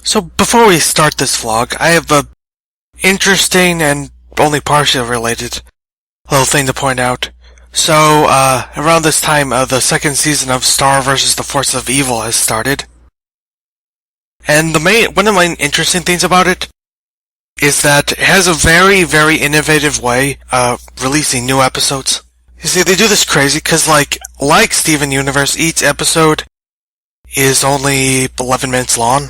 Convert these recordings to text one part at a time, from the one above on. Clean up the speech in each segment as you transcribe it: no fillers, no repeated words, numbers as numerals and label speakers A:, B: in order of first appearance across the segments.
A: So before we start this vlog, I have a interesting and only partially related little thing to point out. So, around this time, the second season of Star vs. the Force of Evil has started. And one of the main interesting things about it is that it has a very, very innovative way of releasing new episodes. You see, they do this crazy because, like Steven Universe, each episode is only 11 minutes long.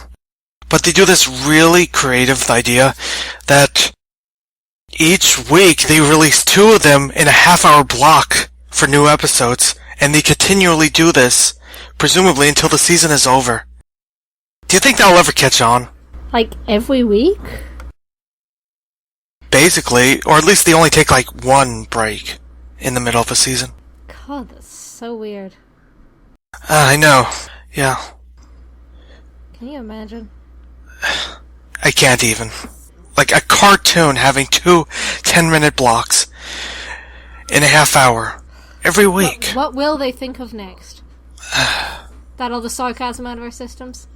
A: But they do this really creative idea that each week they release 2 of them in a half-hour block for new episodes, and they continually do this, presumably until the season is over. Do you think that'll ever catch on?
B: Like, every week?
A: Basically, or at least they only take like one break in the middle of a season.
B: God, that's so weird.
A: I know, yeah.
B: Can you imagine?
A: I can't even. Like a cartoon having 2 10-minute blocks in a half hour every week.
B: What will they think of next? That all the sarcasm out of our systems?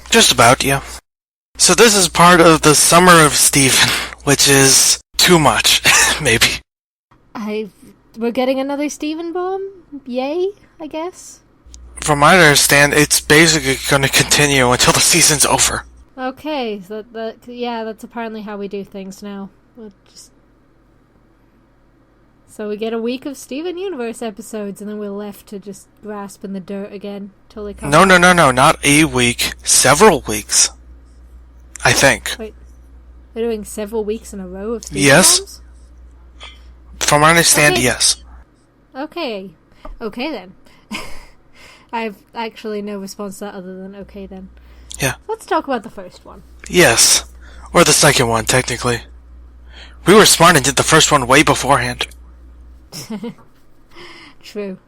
A: Just about, yeah. So this is part of the Summer of Steven, which is too much, maybe.
B: We're getting another Steven bomb? Yay, I guess?
A: From what I understand, it's basically going to continue until the season's over.
B: Okay, so that's apparently how we do things now. So we get a week of Steven Universe episodes, and then we're left to just grasp in the dirt again till they come.
A: No, not a week. Several weeks. I think.
B: Wait, they're doing several weeks in a row of Steven
A: bombs? From what I understand,
B: okay.
A: Yes.
B: Okay then. I have actually no response to that other than okay then.
A: Yeah.
B: Let's talk about the first one.
A: Yes. Or the second one, technically. We were smart and did the first one way beforehand.
B: True.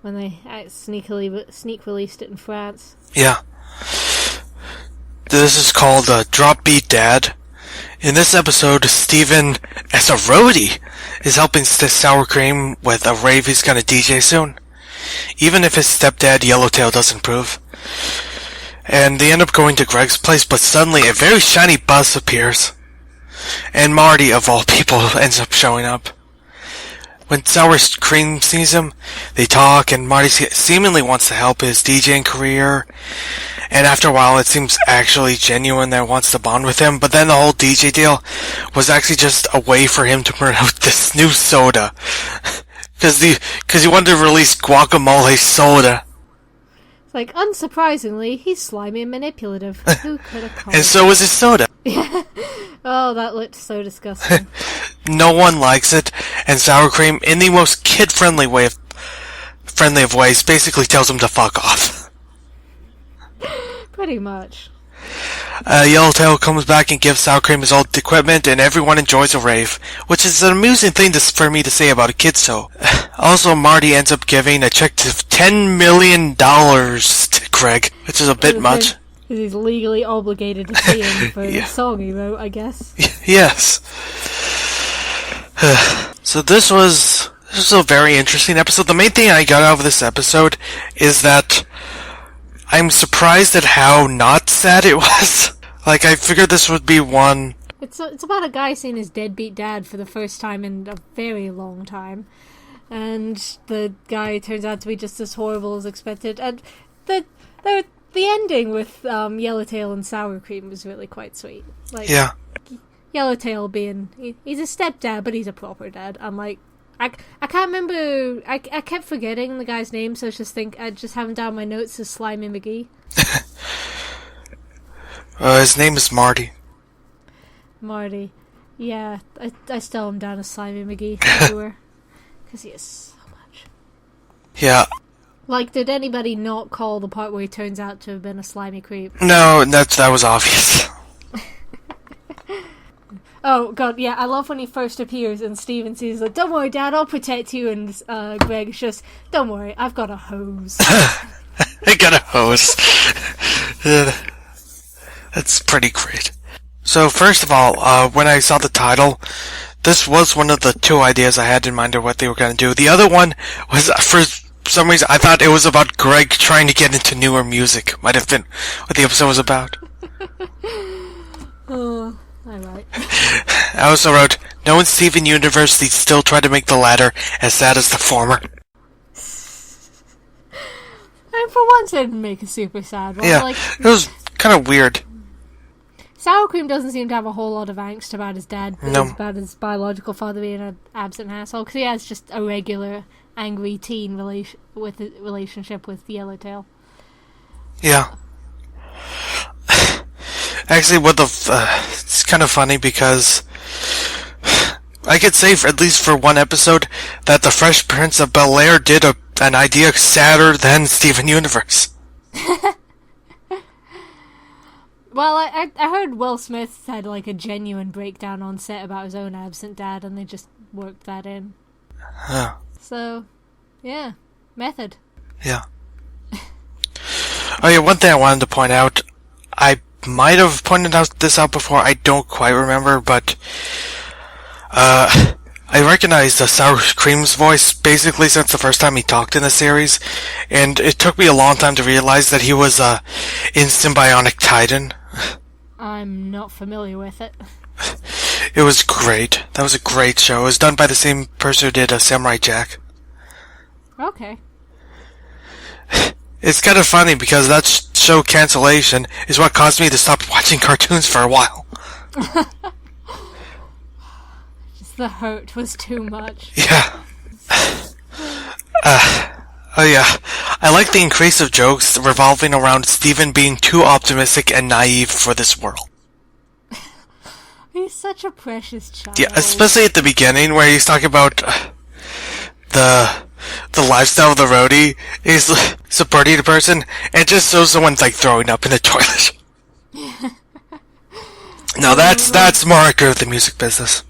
B: When they sneak released it in France.
A: Yeah. This is called Drop Beat Dad. In this episode, Steven, as a roadie, is helping Sour Cream with a rave he's gonna DJ soon. Even if his stepdad Yellowtail doesn't approve. And they end up going to Greg's place, but suddenly a very shiny bus appears. And Marty, of all people, ends up showing up. When Sour Cream sees him, they talk, and Marty seemingly wants to help his DJing career. And after a while, it seems actually genuine that wants to bond with him. But then the whole DJ deal was actually just a way for him to promote this new soda. Because he wanted to release guacamole soda.
B: It's like, unsurprisingly, he's slimy and manipulative. Who could have called
A: And so is his soda.
B: Oh, that looked so disgusting.
A: No one likes it, and Sour Cream, in the most kid-friendly of ways, basically tells him to fuck off.
B: Pretty much.
A: Yellowtail comes back and gives Sour Cream his old equipment, and everyone enjoys a rave, which is an amusing thing for me to say about a kid's show. Also, Marty ends up giving a check to $10 million to Greg, which is a bit much.
B: Because he's legally obligated to pay him for the song he wrote, I guess.
A: Yes. So this was a very interesting episode. The main thing I got out of this episode is that I'm surprised at how not sad it was. Like, I figured this would be one...
B: It's about a guy seeing his deadbeat dad for the first time in a very long time. And the guy turns out to be just as horrible as expected. And the ending with Yellowtail and Sour Cream was really quite sweet. Like,
A: yeah.
B: Yellowtail being... He's a stepdad, but he's a proper dad. I'm like... I can't remember... I kept forgetting the guy's name, so I just have him down my notes as Slimy McGee.
A: His name is Marty.
B: Marty. Yeah, I still am down as Slimy McGee everywhere. Because he is so much.
A: Yeah.
B: Like, did anybody not call the part where he turns out to have been a slimy creep?
A: No, that was obvious.
B: Oh, God, yeah, I love when he first appears and Steven sees like, don't worry, Dad, I'll protect you, and Greg's just, don't worry, I've got a hose.
A: I got a hose. That's pretty great. So, first of all, when I saw the title, this was one of the 2 ideas I had in mind of what they were going to do. The other one was, for some reason, I thought it was about Greg trying to get into newer music. Might have been what the episode was about.
B: I write.
A: I also wrote, no in Steven Universe, they still try to make the latter as sad as the former.
B: And for once, they didn't make a super sad one.
A: Yeah,
B: Like,
A: it was kind of weird.
B: Sour Cream doesn't seem to have a whole lot of angst about his dad,
A: No.
B: about his biological father being an absent asshole, because he has just a regular angry teen relationship with Yellowtail.
A: Yeah. Actually, it's kind of funny because I could say, at least for one episode, that the Fresh Prince of Bel-air did an idea sadder than Steven Universe.
B: Well, I heard Will Smith had like a genuine breakdown on set about his own absent dad, and they just worked that in.
A: Huh.
B: So, yeah, method.
A: Yeah. Oh yeah, one thing I wanted to point out, I might have pointed this out before, I don't quite remember, but I recognized the Sour Cream's voice basically since the first time he talked in the series, and it took me a long time to realize that he was in Symbionic Titan.
B: I'm not familiar with it.
A: It was great. That was a great show. It was done by the same person who did Samurai Jack.
B: Okay.
A: It's kind of funny because that show cancellation is what caused me to stop watching cartoons for a while.
B: Just the hurt was too much.
A: Yeah. Oh yeah. I like the increase of jokes revolving around Steven being too optimistic and naive for this world.
B: He's such a precious child.
A: Yeah, especially at the beginning where he's talking about the lifestyle of the roadie. He's supporting a person and just shows someone's like throwing up in the toilet. Now that's more accurate than the music business.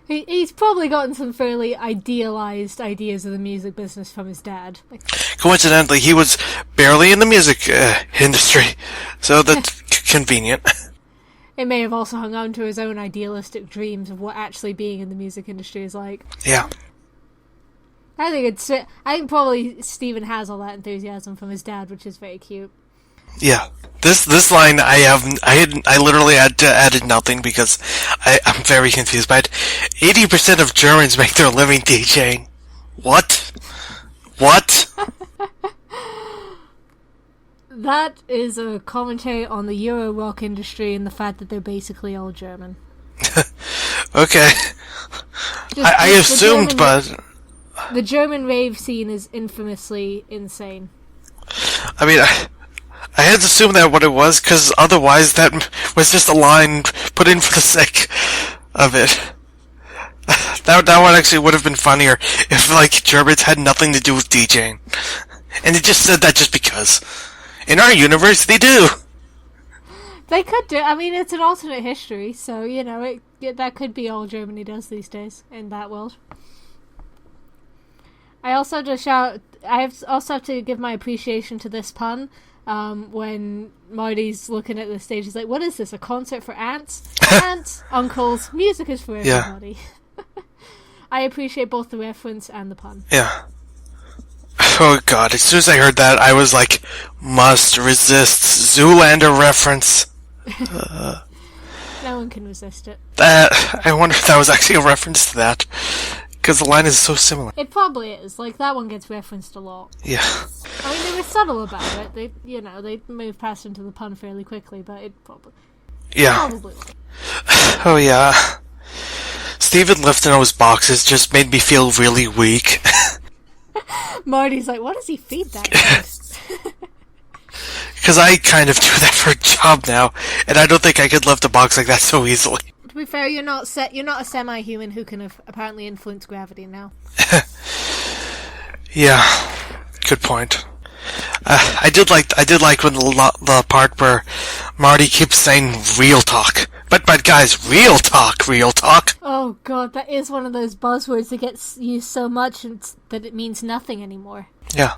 B: He's probably gotten some fairly idealized ideas of the music business from his dad.
A: Coincidentally, he was barely in the music industry, so that's convenient.
B: It may have also hung on to his own idealistic dreams of what actually being in the music industry is like.
A: Yeah.
B: I think probably Steven has all that enthusiasm from his dad, which is very cute.
A: Yeah. This line I literally added nothing because I'm very confused by it. 80% of Germans make their living DJing. What? What?
B: That is a commentary on the Euro rock industry and the fact that they're basically all German.
A: Okay. I assumed, but
B: the German rave scene is infamously insane.
A: I mean, I had to assume that what it was, because otherwise that was just a line put in for the sake of it. That one actually would have been funnier if, like, Germans had nothing to do with DJing. And they just said that just because. In our universe, they do.
B: They could do. I mean, it's an alternate history, so, you know, that could be all Germany does these days in that world. I also have to give my appreciation to this pun. When Marty's looking at the stage, he's like, what is this, a concert for ants? Aunts, uncles, music is for everybody. Yeah. I appreciate both the reference and the pun.
A: Yeah. Oh god, as soon as I heard that, I was like, must resist Zoolander reference.
B: No one can resist it.
A: I wonder if that was actually a reference to that. Because the line is so similar.
B: It probably is. Like, that one gets referenced a lot.
A: Yeah.
B: I mean, they were subtle about it. They moved past into the pun fairly quickly, but it probably...
A: Yeah.
B: Probably.
A: Oh, yeah. Steven lifting those boxes just made me feel really weak.
B: Marty's like, what does he feed that guy?
A: Because I kind of do that for a job now, and I don't think I could lift a box like that so easily.
B: To be fair, you're not a semi-human who can apparently influence gravity now.
A: Yeah, good point. I did like when the part where Marty keeps saying real talk. But guys, real talk.
B: Oh god, that is one of those buzzwords that gets used so much that it means nothing anymore.
A: Yeah.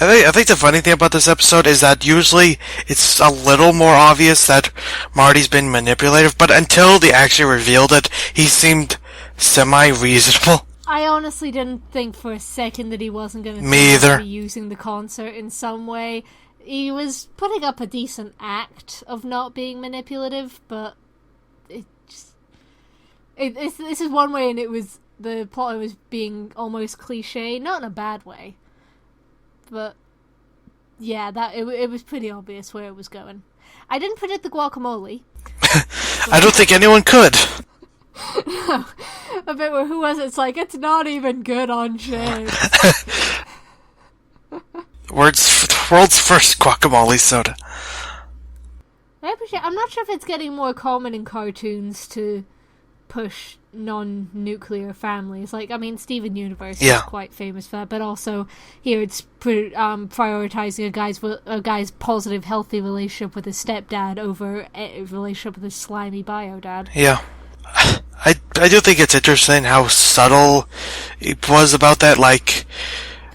A: I think the funny thing about this episode is that usually it's a little more obvious that Marty's been manipulative, but until they actually revealed it, he seemed semi-reasonable.
B: I honestly didn't think for a second that he wasn't going
A: to
B: be using the concert in some way. He was putting up a decent act of not being manipulative, but This is one way, and the plot was being almost cliche, not in a bad way, but yeah, it was pretty obvious where it was going. I didn't predict the guacamole.
A: I don't think anyone could.
B: No, a bit where who was it? It's like it's not even good on shape.
A: World's first guacamole soda.
B: I'm not sure if it's getting more common in cartoons to push non-nuclear families. Like, I mean, Steven Universe is quite famous for that, but also here it's prioritizing a guy's positive, healthy relationship with his stepdad over a relationship with his slimy bio dad.
A: Yeah. I do think it's interesting how subtle it was about that. Like,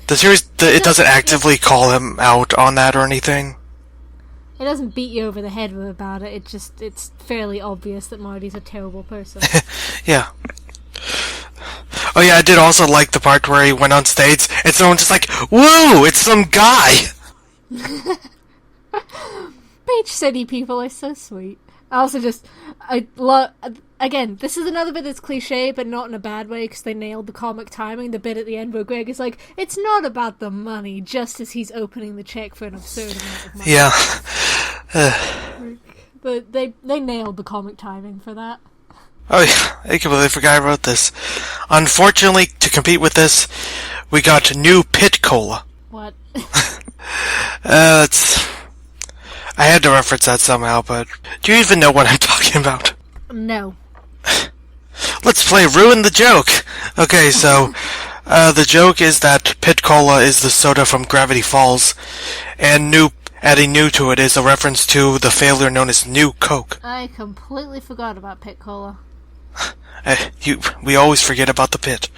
A: the series, it doesn't actively call him out on that or anything.
B: It doesn't beat you over the head about it. It's fairly obvious that Marty's a terrible person.
A: Yeah. Oh yeah, I did also like the part where he went on stage and someone just like, woo, it's some guy!
B: Beach City people are so sweet. Again, this is another bit that's cliche, but not in a bad way, because they nailed the comic timing. The bit at the end where Greg is like, it's not about the money, just as he's opening the check for an absurd amount of money.
A: Yeah.
B: But they nailed the comic timing for that.
A: Oh yeah, I completely forgot I wrote this. Unfortunately, to compete with this, we got new Pit Cola.
B: What?
A: I had to reference that somehow, but do you even know what I'm talking about?
B: No.
A: Let's play Ruin the Joke! Okay, so, the joke is that Pit Cola is the soda from Gravity Falls, and adding new to it is a reference to the failure known as New Coke.
B: I completely forgot about Pit Cola.
A: We always forget about the pit.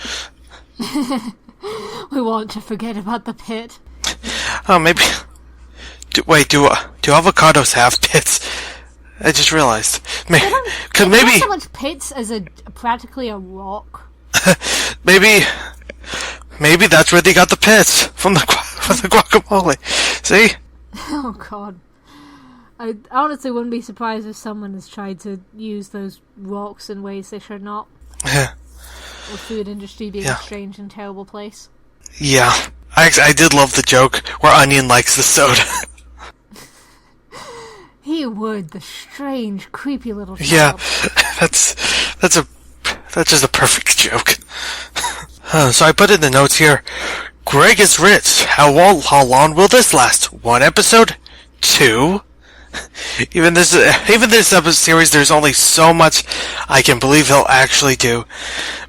B: We want to forget about the pit.
A: Oh, maybe... Do avocados have pits? I just realized. Maybe
B: not so much pits as practically a rock.
A: maybe that's where they got the pits from the guacamole. See?
B: Oh God. I honestly wouldn't be surprised if someone has tried to use those rocks in ways they should not. The food industry being a strange and terrible place.
A: Yeah. I did love the joke where Onion likes the soda.
B: He would, the strange, creepy little child.
A: Yeah, that's just a perfect joke. So I put in the notes here, Greg is rich. How long will this last? 1 episode? 2? Even this episode series, there's only so much I can believe he'll actually do.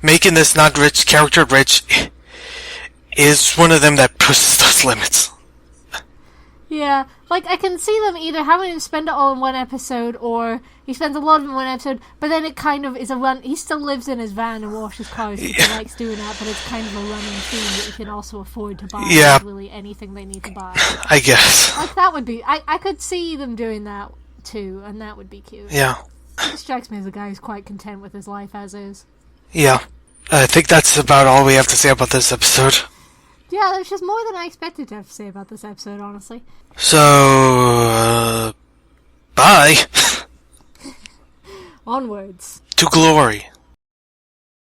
A: Making this not rich character rich is one of them that pushes those limits.
B: Yeah, like, I can see them either having him spend it all in 1 episode, or he spends a lot of it in 1 episode, but then it kind of is a run. He still lives in his van and washes cars because he likes doing that, but it's kind of a running theme that you can also afford to buy literally anything they need to buy.
A: I guess.
B: Like, that would be... I could see them doing that, too, and that would be cute.
A: Yeah.
B: It strikes me as a guy who's quite content with his life as is.
A: Yeah. I think that's about all we have to say about this episode.
B: Yeah, there's just more than I expected to have to say about this episode, honestly.
A: So, bye.
B: Onwards.
A: To glory.